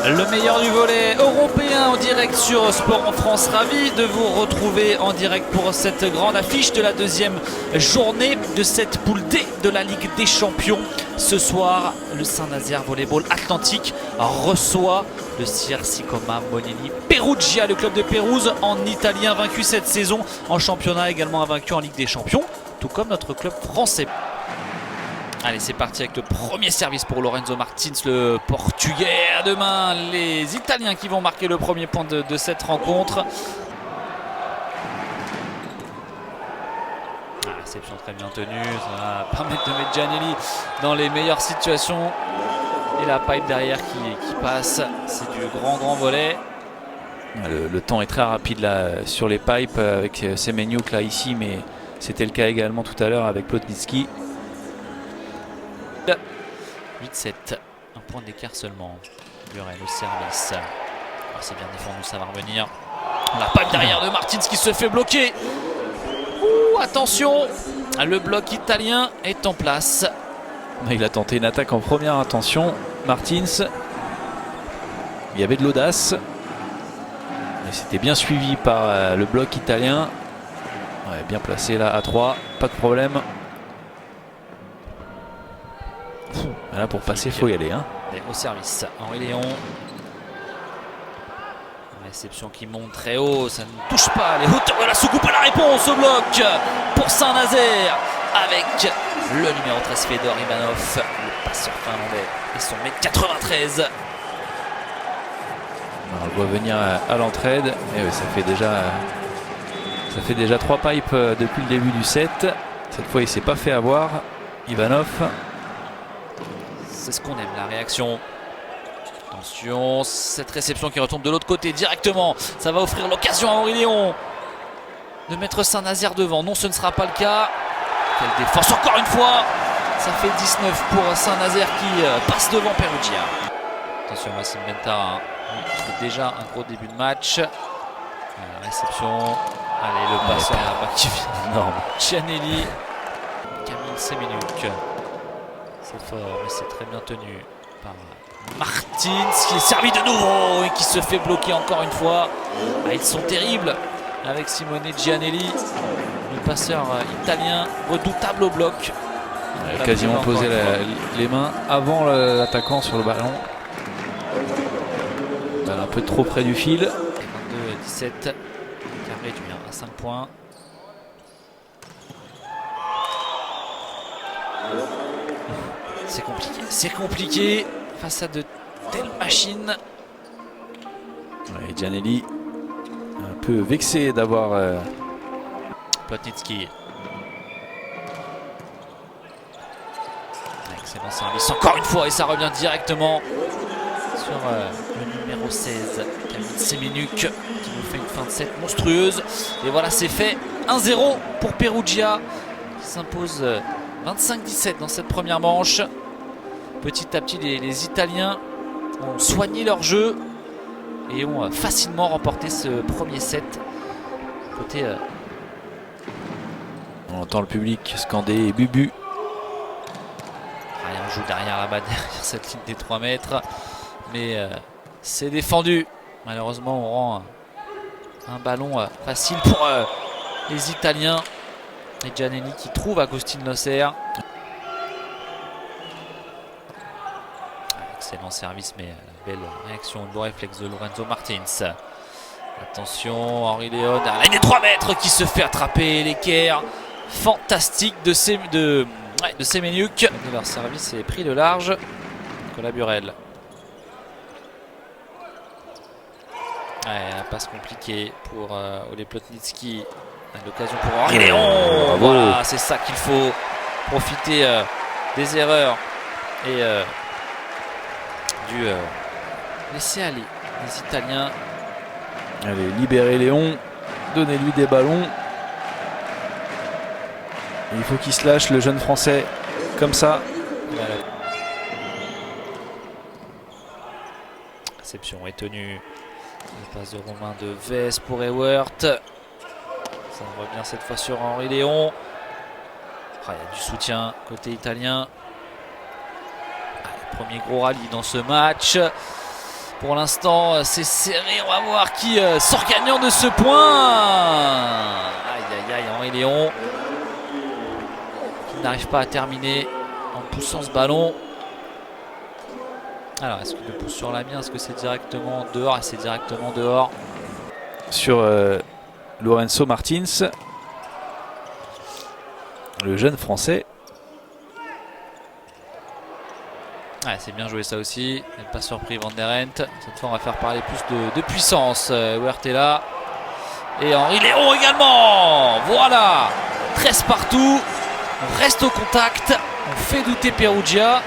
Le meilleur du volley européen en direct sur Sport en France. Ravi de vous retrouver en direct pour cette grande affiche de la deuxième journée de cette poule D de la Ligue des Champions. Ce soir, le Saint-Nazaire Volleyball Atlantique reçoit le CRC Como Moneni Perugia, le club de Pérouse en Italie, invaincu cette saison en championnat, également invaincu en Ligue des Champions, tout comme notre club français. Allez, c'est parti avec le premier service pour Lorenzo Martins, le portugais. À demain, les Italiens qui vont marquer le premier point de cette rencontre. Réception très bien tenue, ça va permettre de mettre Giannelli dans les meilleures situations. Et la pipe derrière qui passe, c'est du grand volet. Le temps est très rapide là sur les pipes avec Semeniuk là ici, mais c'était le cas également tout à l'heure avec Plotnitsky. 8-7, un point d'écart seulement. Burel, le service. Oh, c'est bien défendu, ça va revenir. La pipe derrière de Martins qui se fait bloquer. Ouh, attention, le bloc italien est en place. Il a tenté une attaque en première intention, Martins. Il y avait de l'audace. Mais c'était bien suivi par le bloc italien. Ouais, bien placé là à 3, pas de problème. Là pour passer, il faut y aller. Hein. Au service, Henri Léon. Réception qui monte très haut, ça ne touche pas les hauteurs de la soucoupe à la réponse au bloc pour Saint-Nazaire avec le numéro 13 Fedor Ivanov, le passeur finlandais et son 1m93. On le voit venir à l'entraide. Et oui, ça fait déjà 3 pipes depuis le début du set. Cette fois, il s'est pas fait avoir. Ivanov. C'est ce qu'on aime, la réaction. Attention, cette réception qui retourne de l'autre côté directement. Ça va offrir l'occasion à Henri Léon de mettre Saint-Nazaire devant. Non, ce ne sera pas le cas. Quelle défense encore une fois. Ça fait 19 pour Saint-Nazaire qui passe devant Perugia. Attention, Massim Bentara. C'est déjà un gros début de match. La réception. Allez, le passeur là-bas qui vient. Énorme. Giannelli. Camille Semeniuk. C'est fort, mais c'est très bien tenu par Martins qui est servi de nouveau et qui se fait bloquer encore une fois. Ah, ils sont terribles avec Simone Giannelli, le passeur italien, redoutable au bloc. Il a quasiment posé les mains avant l'attaquant sur le ballon. Un peu trop près du fil. 22-17, qui a réduit à 5 points. C'est compliqué face à de telles machines. Ouais, Giannelli un peu vexé d'avoir Plotnitsky. Excellent service encore une fois et ça revient directement sur le numéro 16 Camille Semeniuk qui nous fait une fin de set monstrueuse. Et voilà, c'est fait. 1-0 pour Perugia qui s'impose 25-17 dans cette première manche. Petit à petit, les Italiens ont soigné leur jeu et ont facilement remporté ce premier set. Côté, on entend le public scander Bubu. on joue derrière là-bas, derrière cette ligne des 3 mètres. Mais c'est défendu. Malheureusement, on rend un ballon facile pour les Italiens. Et Giannelli qui trouve Agustin Losser. Excellent service, mais belle réaction, le beau réflexe de Lorenzo Martins. Attention, Henri Léon à la ligne des 3 mètres qui se fait attraper. L'équerre fantastique de Semeniuk. De leur service est pris de large. Nicolas Burel. La passe compliquée pour Ole Plotnitsky. L'occasion pour Henri Léon. Voilà, c'est ça qu'il faut. Profiter des erreurs et laisser aller les Italiens. Allez, libérez Léon, donnez-lui des ballons. Et il faut qu'il se lâche, le jeune français, comme ça. Voilà. Réception est tenue. La passe de Romain de Vez pour Ewert. Ça revient cette fois sur Henri Léon. Il y a du soutien côté italien. Premier gros rallye dans ce match. Pour l'instant, c'est serré. On va voir qui sort gagnant de ce point. Aïe, aïe, aïe, Henri Léon qui n'arrive pas à terminer en poussant ce ballon. Alors, est-ce que le pouce sur la mienne, est-ce que c'est directement dehors? Et c'est directement dehors. Sur Lorenzo Martins, le jeune français. Ouais, c'est bien joué ça aussi. Vous n'êtes pas surpris, Van der Ent. Cette fois, on va faire parler plus de puissance. Huertela et Henri Léon également. Voilà, 13 partout. On reste au contact. On fait douter Perugia.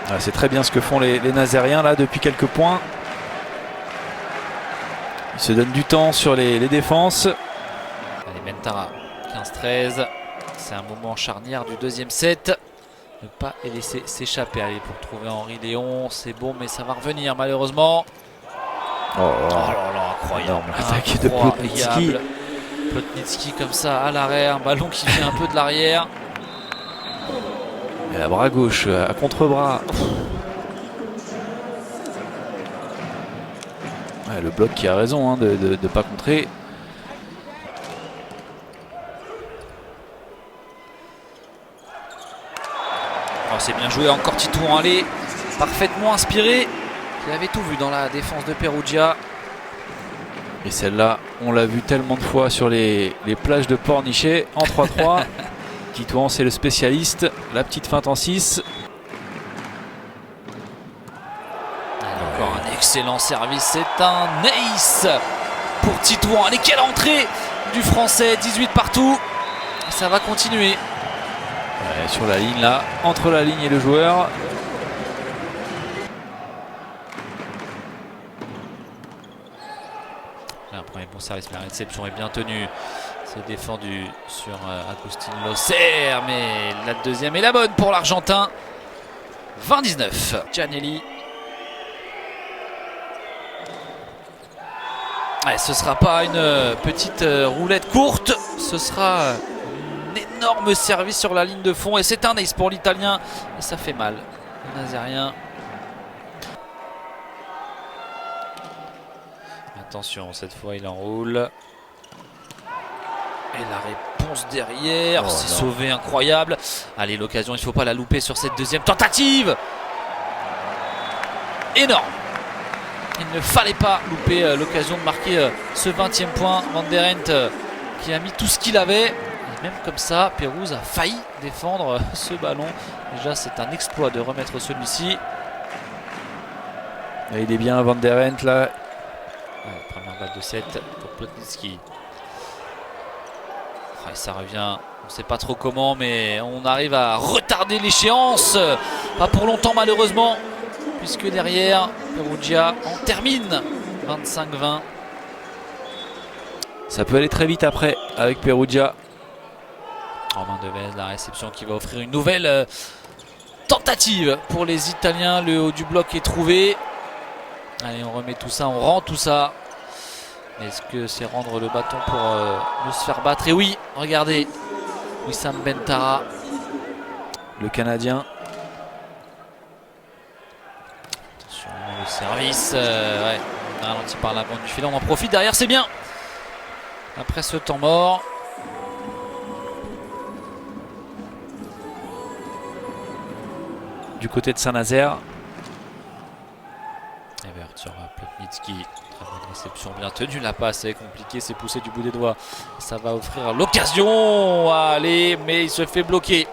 Ah, c'est très bien ce que font les Nazériens là depuis quelques points. Ils se donnent du temps sur les défenses. Allez, Mentara, 15-13. C'est un moment charnière du deuxième set. Ne pas les laisser s'échapper. Allez, pour trouver Henri Léon, c'est bon, mais ça va revenir malheureusement. Oh là là, incroyable. L'attaque de Plotnitsky. Plotnitsky comme ça à l'arrière, un ballon qui fait un peu de l'arrière. Et la bras gauche à contre-bras. Ouais, le bloc qui a raison de ne pas contrer. Oh, c'est bien joué, encore Titouan, allez, parfaitement inspiré. Il avait tout vu dans la défense de Perugia. Et celle-là, on l'a vu tellement de fois sur les plages de Pornichet en 3-3. Titouan, c'est le spécialiste. La petite feinte en 6. Encore un excellent service. C'est un ace pour Titouan. Allez, quelle entrée du français. 18 partout. Ça va continuer. Ouais, sur la ligne là, entre la ligne et le joueur. Un premier bon service, mais la réception est bien tenue. C'est défendu sur Agustin Losser, mais la deuxième est la bonne pour l'Argentin. 20-19. Giannelli. Ouais, ce ne sera pas une petite roulette courte, ce sera un énorme service sur la ligne de fond et c'est un ace pour l'Italien et ça fait mal. Le Nazérien. Attention, cette fois il enroule. Et la réponse derrière, c'est sauvé, incroyable. Allez, l'occasion, il ne faut pas la louper sur cette deuxième tentative. Énorme. Il ne fallait pas louper l'occasion de marquer ce 20e point. Van der Ent qui a mis tout ce qu'il avait. Et même comme ça, Pérouse a failli défendre ce ballon. Déjà, c'est un exploit de remettre celui-ci. Il est bien, Van der Ent là. Ouais, première balle de 7 pour Plotnitsky. Et ça revient, on ne sait pas trop comment, mais on arrive à retarder l'échéance. Pas pour longtemps malheureusement, puisque derrière, Perugia en termine. 25-20. Ça peut aller très vite après avec Perugia. Romain Devez, la réception qui va offrir une nouvelle tentative pour les Italiens. Le haut du bloc est trouvé. Allez, on remet tout ça, on rend tout ça. Est-ce que c'est rendre le bâton pour ne se faire battre? Et oui, regardez, Wissam Bentara, le Canadien. Attention, le service, ouais, ralenti par la bande du filet, on en profite derrière, c'est bien. Après ce temps mort. Du côté de Saint-Nazaire. Sur Plotnitsky, très bonne réception, bien tenue, la passe est compliquée, c'est poussé du bout des doigts, ça va offrir l'occasion, allez, mais il se fait bloquer.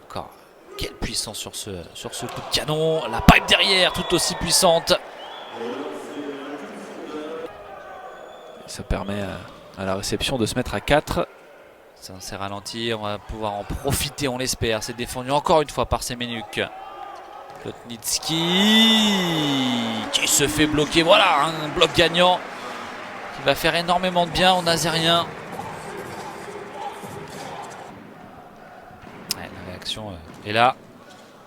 Encore, quelle puissance sur ce coup de canon, la pipe derrière, tout aussi puissante. Ça permet à la réception de se mettre à 4. Ça s'est ralenti, on va pouvoir en profiter, on l'espère. C'est défendu encore une fois par Semenuk. Plotnitsky qui se fait bloquer. Voilà, un bloc gagnant qui va faire énormément de bien aux Nazériens. Ouais, la réaction est là.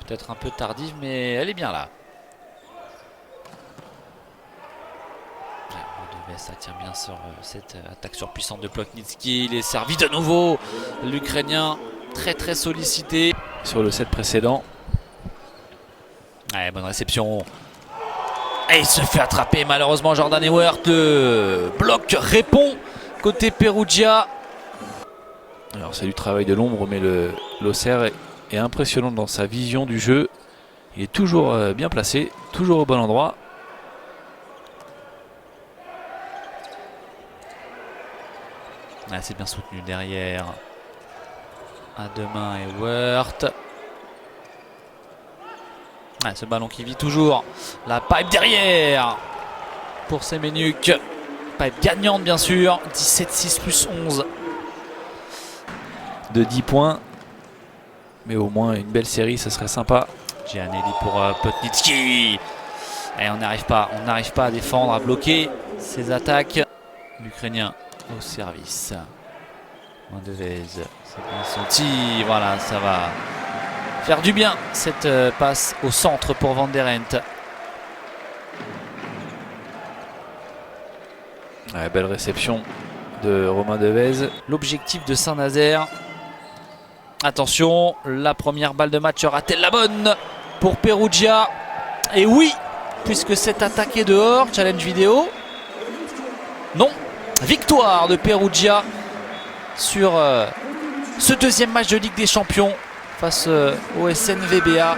Peut-être un peu tardive, mais elle est bien là. Ouais, ça tient bien sur cette attaque surpuissante de Plotnitsky. Il est servi de nouveau. L'Ukrainien très sollicité. Sur le set précédent. Ouais, bonne réception. Et il se fait attraper malheureusement Jordan Ewert. Le bloc répond côté Perugia. Alors c'est du travail de l'ombre, mais l'Auxerre est impressionnant dans sa vision du jeu. Il est toujours bien placé, toujours au bon endroit. Ah, c'est bien soutenu derrière. À deux mains Ewert. Ah, ce ballon qui vit toujours. La pipe derrière pour Semenuk. Pipe gagnante bien sûr. 17-6 plus 11. De 10 points. Mais au moins une belle série, ça serait sympa. Giannelli pour Plotnitsky. Et on n'arrive pas à défendre, à bloquer ces attaques. L'Ukrainien au service. Mandevez, c'est bien senti. Voilà, ça va faire du bien cette passe au centre pour Van der Ent. Ouais, belle réception de Romain Devez. L'objectif de Saint-Nazaire. Attention, la première balle de match sera-t-elle la bonne pour Perugia? Et oui, puisque cette attaque est dehors. Challenge vidéo. Non. Victoire de Perugia sur ce deuxième match de Ligue des Champions face au SNVBA.